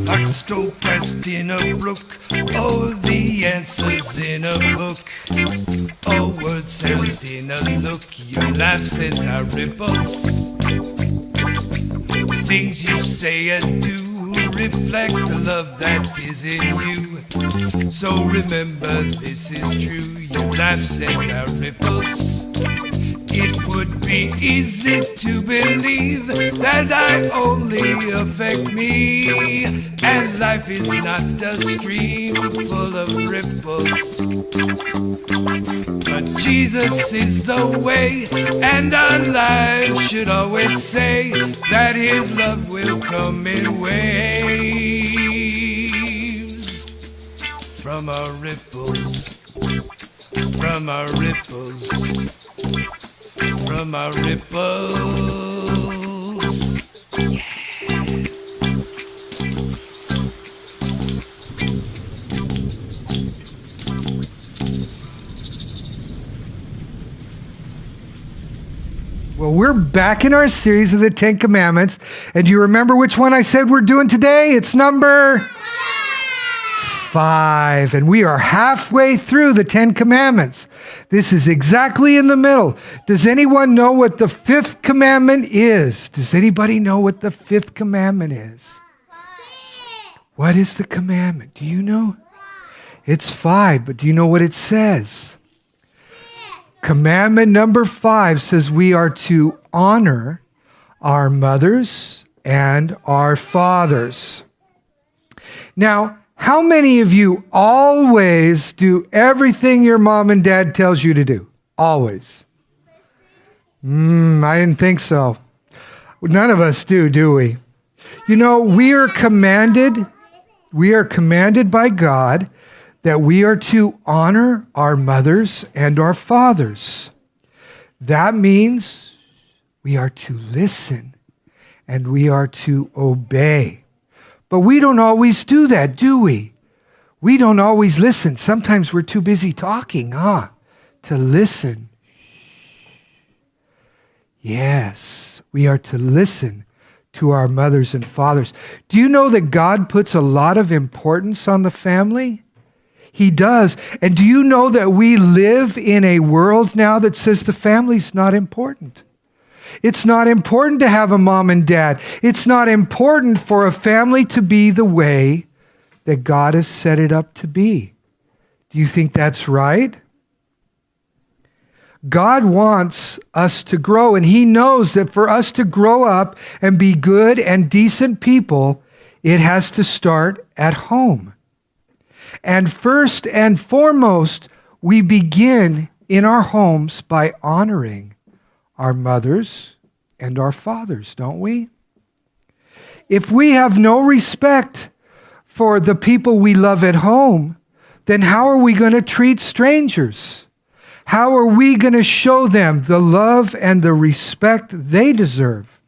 Like a stroke cast in a brook, oh, the answer's in a book. Oh, words held in a look, your laugh sends out ripples. Things you say and do reflect the love that is in you. So remember this is true, your laugh sends out ripples. It would be easy to believe that I only affect me, and life is not a stream full of ripples. But Jesus is the way, and our lives should always say that His love will come in waves. From our ripples, from our ripples, from our ripples. Yeah. Well, we're back in our series of the Ten Commandments. And do you remember which one I said we're doing today? It's number 5. And we are halfway through the Ten Commandments. This is exactly in the middle. Does anyone know what the 5th commandment is? Does anybody know what the 5th commandment is? What is the commandment? Do you know? It's 5, but do you know what it says? Commandment number 5 says we are to honor our mothers and our fathers. Now, how many of you always do everything your mom and dad tells you to do? Always. I didn't think so. None of us do we? You know, we are commanded by God that we are to honor our mothers and our fathers. That means we are to listen and we are to obey. But we don't always do that, do we? We don't always listen. Sometimes we're too busy talking, to listen. Yes, we are to listen to our mothers and fathers. Do you know that God puts a lot of importance on the family? He does. And do you know that we live in a world now that says the family's not important? It's not important to have a mom and dad. It's not important for a family to be the way that God has set it up to be. Do you think that's right? God wants us to grow, and He knows that for us to grow up and be good and decent people, it has to start at home. And first and foremost, we begin in our homes by honoring our mothers and our fathers, don't we? If we have no respect for the people we love at home, then how are we going to treat strangers? How are we going to show them the love and the respect they deserve?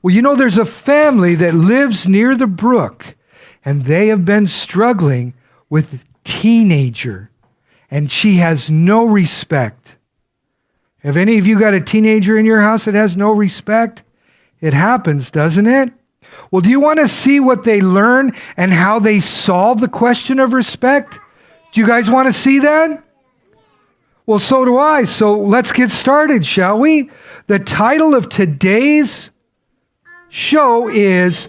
Well, you know, there's a family that lives near the brook, and they have been struggling with a teenager, and she has no respect. Have any of you got a teenager in your house that has no respect? It happens, doesn't it? Well, do you want to see what they learn and how they solve the question of respect? Do you guys want to see that? Well, so do I. So let's get started, shall we? The title of today's show is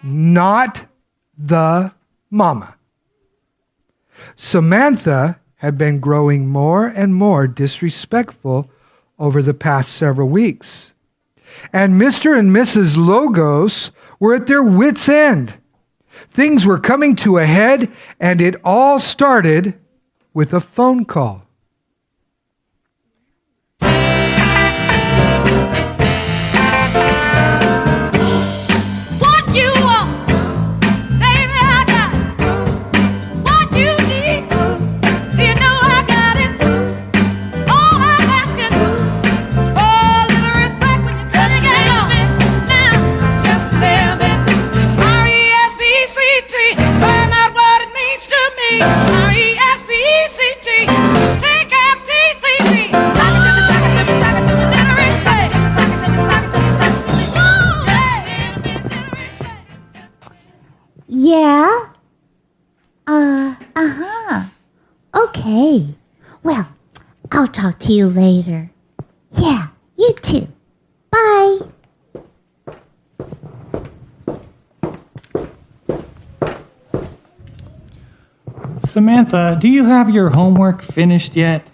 Not the Mama. Samantha had been growing more and more disrespectful over the past several weeks. And Mr. and Mrs. Logos were at their wits' end. Things were coming to a head, and it all started with a phone call. R-E-S-P-E-C-T, Okay. Well, I'll talk to you later. Yeah, you too. Bye. Samantha, do you have your homework finished yet?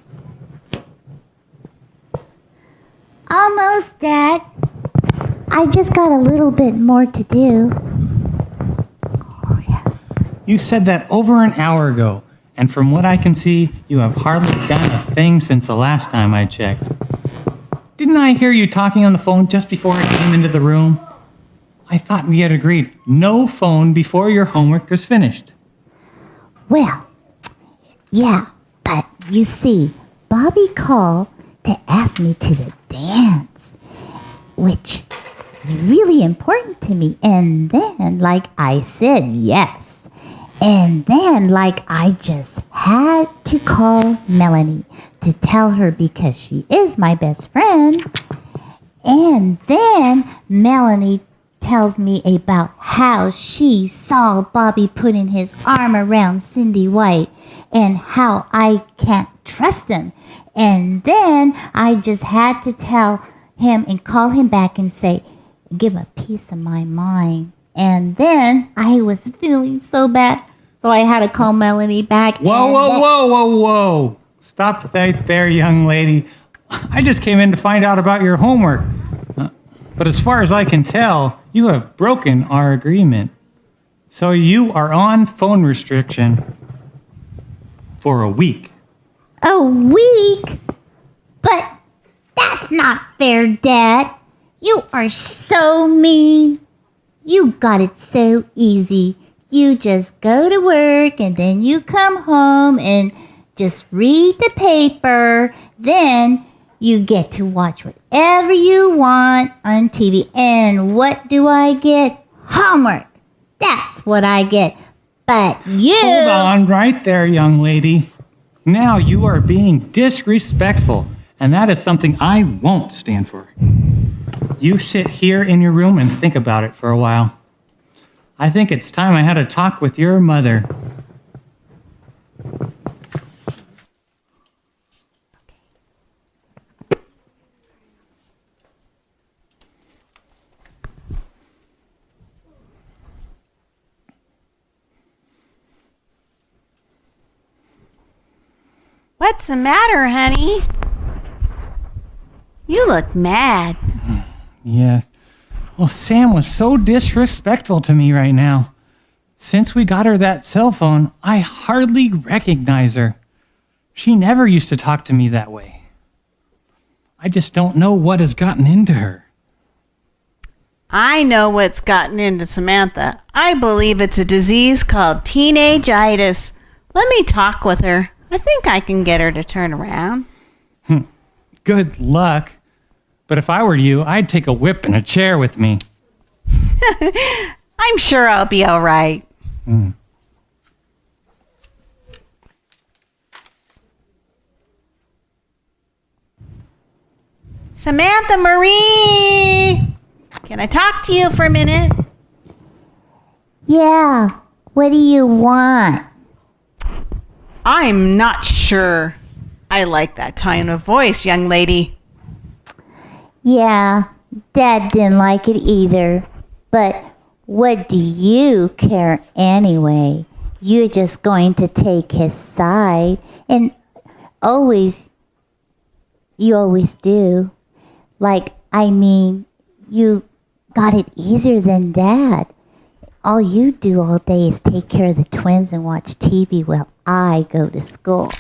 Almost, Dad. I just got a little bit more to do. You said that over an hour ago, and from what I can see, you have hardly done a thing since the last time I checked. Didn't I hear you talking on the phone just before I came into the room? I thought we had agreed no phone before your homework was finished. Well, yeah, but you see, Bobby called to ask me to the dance, which is really important to me. And then, like, I said yes. And then, like, I just had to call Melanie to tell her because she is my best friend. And then Melanie tells me about how she saw Bobby putting his arm around Cindy White and how I can't trust him. And then I just had to tell him and call him back and say, give a piece of my mind. And then I was feeling so bad, so I had to call Melanie back. Whoa. Stop right there, young lady. I just came in to find out about your homework. But as far as I can tell, you have broken our agreement. So you are on phone restriction for a week. A week? But that's not fair, Dad. You are so mean. You got it so easy. You just go to work and then you come home and just read the paper. Then you get to watch whatever you want on TV. And what do I get? Homework. That's what I get. But you... Hold on right there, young lady. Now you are being disrespectful, and that is something I won't stand for. You sit here in your room and think about it for a while. I think it's time I had a talk with your mother. What's the matter, honey? You look mad. Yes. Well, Sam was so disrespectful to me right now. Since we got her that cell phone, I hardly recognize her. She never used to talk to me that way. I just don't know what has gotten into her. I know what's gotten into Samantha. I believe it's a disease called teenage-itis. Let me talk with her. I think I can get her to turn around. Good luck. But if I were you, I'd take a whip and a chair with me. I'm sure I'll be all right. Samantha Marie! Can I talk to you for a minute? Yeah, what do you want? I'm not sure. I like that tone of voice, young lady. Yeah, Dad didn't like it either. But what do you care anyway? You're just going to take his side. And you always do. You got it easier than Dad. All you do all day is take care of the twins and watch TV while I go to school.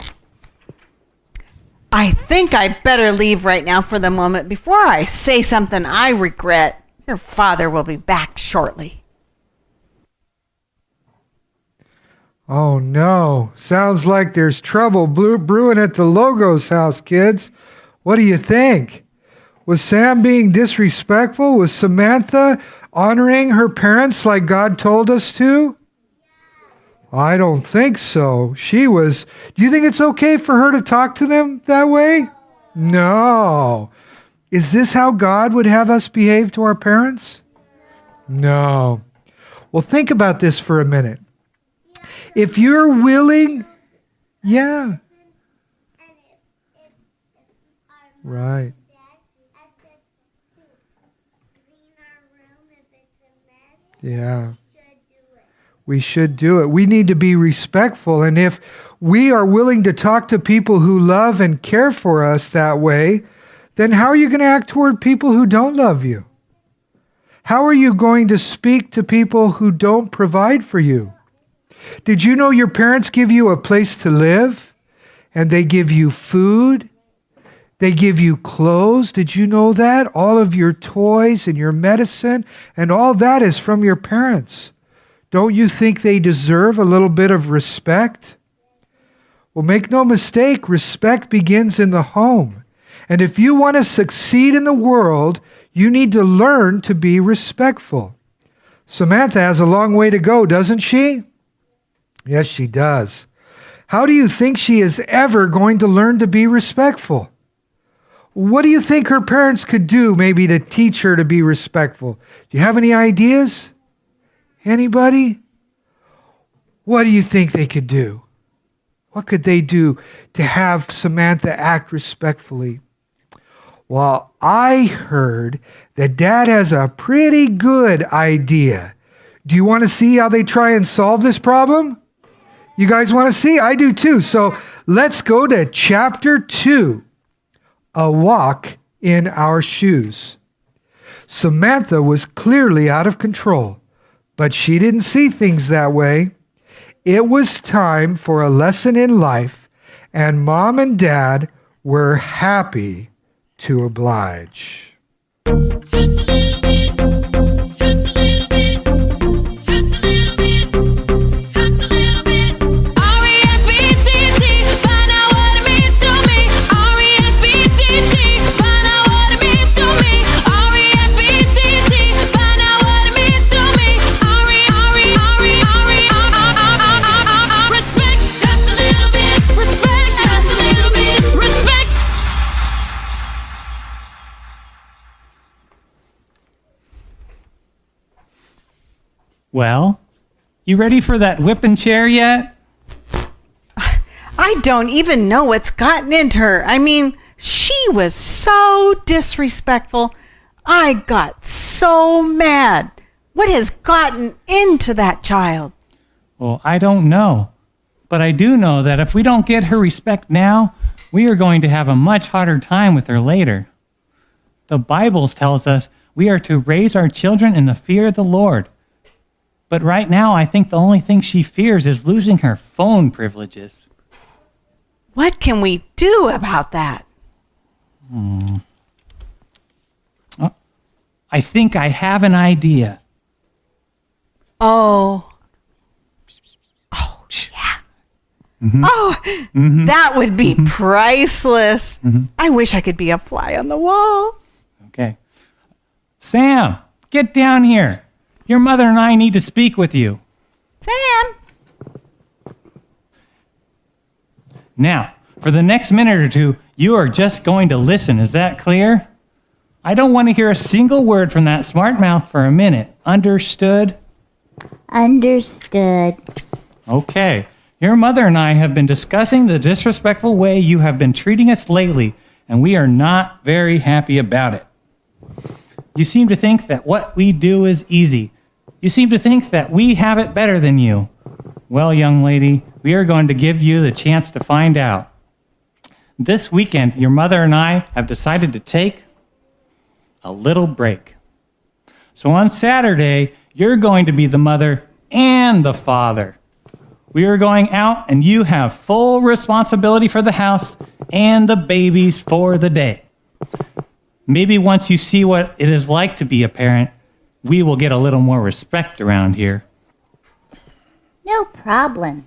I think I better leave right now for the moment before I say something I regret. Your father will be back shortly. Oh no, sounds like there's trouble brewing at the Logos house, kids. What do you think? Was Sam being disrespectful? Was Samantha honoring her parents like God told us to? I don't think so. She was. Do you think it's okay for her to talk to them that way? No. Is this how God would have us behave to our parents? No. Well, think about this for a minute. If you're willing, Right. Yeah. We should do it. We need to be respectful. And if we are willing to talk to people who love and care for us that way, then how are you going to act toward people who don't love you? How are you going to speak to people who don't provide for you? Did you know your parents give you a place to live? And they give you food? They give you clothes? Did you know that? All of your toys and your medicine and all that is from your parents. Don't you think they deserve a little bit of respect? Well, make no mistake, respect begins in the home. And if you want to succeed in the world, you need to learn to be respectful. Samantha has a long way to go, doesn't she? Yes, she does. How do you think she is ever going to learn to be respectful? What do you think her parents could do maybe to teach her to be respectful? Do you have any ideas? Anybody? What do you think they could do? What could they do to have Samantha act respectfully? Well, I heard that Dad has a pretty good idea. Do you want to see how they try and solve this problem? You guys want to see? I do too. So let's go to chapter 2, A Walk in Our Shoes. Samantha was clearly out of control, but she didn't see things that way. It was time for a lesson in life, and Mom and Dad were happy to oblige. Just a little bit, just a little bit, just a little bit, just a little bit. R-E-S-P-C-T, find out what it means to me. R-E-S-P-C-T, find out what it means to me. R-E-S-P-C-T, find out what it means to me. Respect, just a little bit. Respect, just a little bit. Respect. Well, you ready for that whipping chair yet? I don't even know what's gotten into her. I mean, she was so disrespectful. I got so mad. What has gotten into that child? Well, I don't know. But I do know that if we don't get her respect now, we are going to have a much harder time with her later. The Bible tells us we are to raise our children in the fear of the Lord. But right now, I think the only thing she fears is losing her phone privileges. What can we do about that? I think I have an idea. Oh. Oh, yeah. Oh, that would be priceless. I wish I could be a fly on the wall. Okay. Sam, get down here. Your mother and I need to speak with you. Sam. Now, for the next minute or two, you are just going to listen. Is that clear? I don't want to hear a single word from that smart mouth for a minute. Understood? Understood. Okay. Your mother and I have been discussing the disrespectful way you have been treating us lately, and we are not very happy about it. You seem to think that what we do is easy. You seem to think that we have it better than you. Well, young lady, we are going to give you the chance to find out. This weekend, your mother and I have decided to take a little break. So on Saturday, you're going to be the mother and the father. We are going out, and you have full responsibility for the house and the babies for the day. Maybe once you see what it is like to be a parent, we will get a little more respect around here. No problem.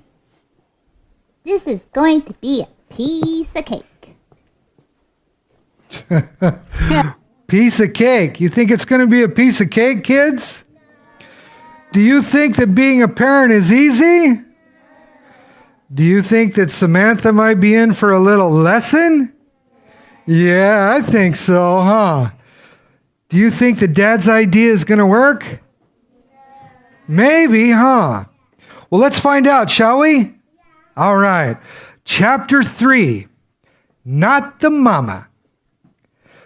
This is going to be a piece of cake. Piece of cake. You think it's going to be a piece of cake, kids? Do you think that being a parent is easy? Do you think that Samantha might be in for a little lesson? Yeah, I think so, huh? Do you think that Dad's idea is going to work? Maybe, huh? Well, let's find out, shall we? All right. Chapter 3, Not the Mama.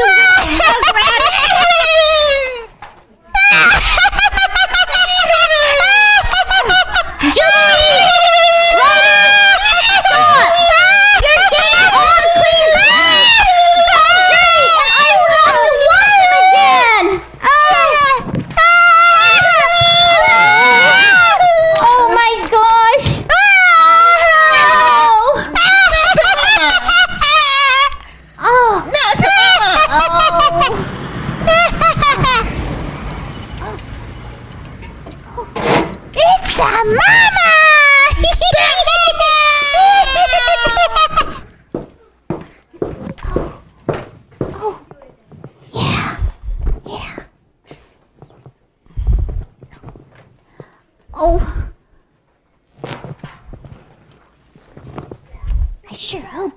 You little mugrat! Julie! Stop! You're getting all cleaned up! Julie, and I will have to wash him again! Oh my gosh! Oh! It's a mama! Oh, yeah. Oh. I sure hope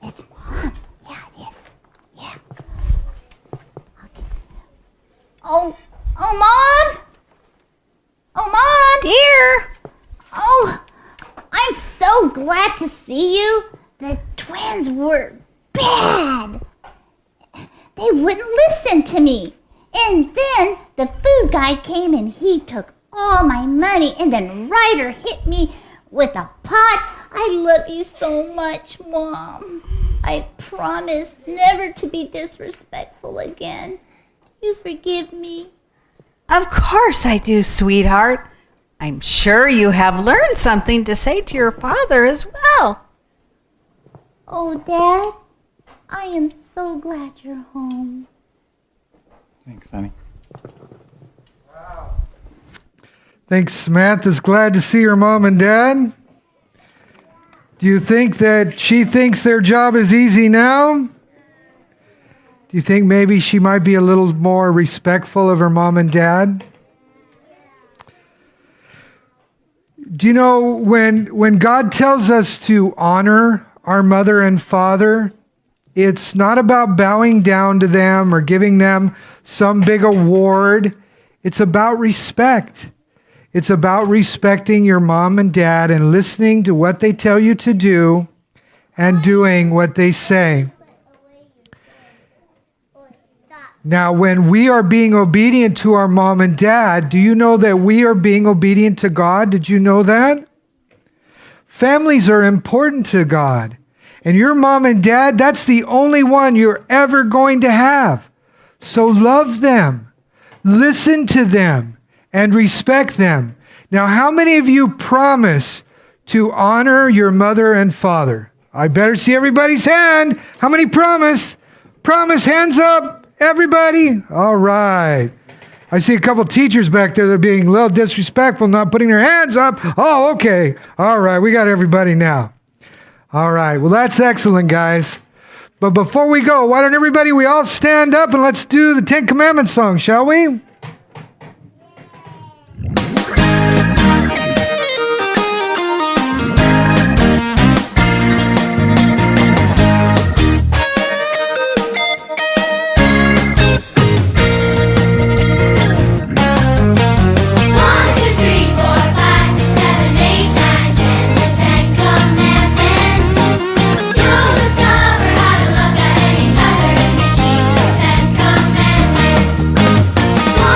it's Mom. Yeah, it is. Yeah. Okay. Oh, Mom! Oh, Mom! Dear, Oh, I'm so glad to see you. The twins were bad. They wouldn't listen to me. And then the food guy came and he took all my money. And then Ryder hit me with a pot. I love you so much, Mom. I promise never to be disrespectful again. Do you forgive me? of course I do, sweetheart. I'm sure you have learned something to say to your father as well. Oh, Dad, I am so glad you're home. Thanks, honey. Thanks, Samantha's glad to see her mom and dad. Do you think that she thinks their job is easy now? Do you think maybe she might be a little more respectful of her mom and dad? Do you know when God tells us to honor our mother and father, it's not about bowing down to them or giving them some big award. It's about respect. It's about respecting your mom and dad and listening to what they tell you to do and doing what they say. Now, when we are being obedient to our mom and dad, do you know that we are being obedient to God? Did you know that? Families are important to God. And your mom and dad, that's the only one you're ever going to have. So love them, listen to them, and respect them. Now, how many of you promise to honor your mother and father? I better see everybody's hand. How many promise? Promise, hands up, everybody. All right. I see a couple teachers back there that are being a little disrespectful, not putting their hands up. Oh, okay. All right, we got everybody now. All right, well, that's excellent, guys. But before we go, why don't everybody, we all stand up and let's do the Ten Commandments song, shall we? One,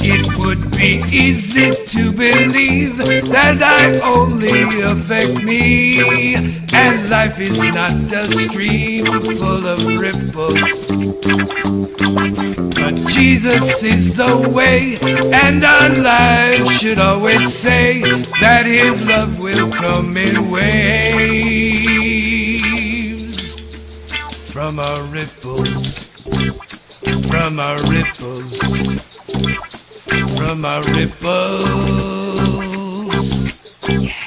It would be easy to believe that I only affect me, and life is not a stream full of ripples. But Jesus is the way, and our lives should always say that His love will come in waves. From our ripples, from our ripples, from our ripples. Yeah.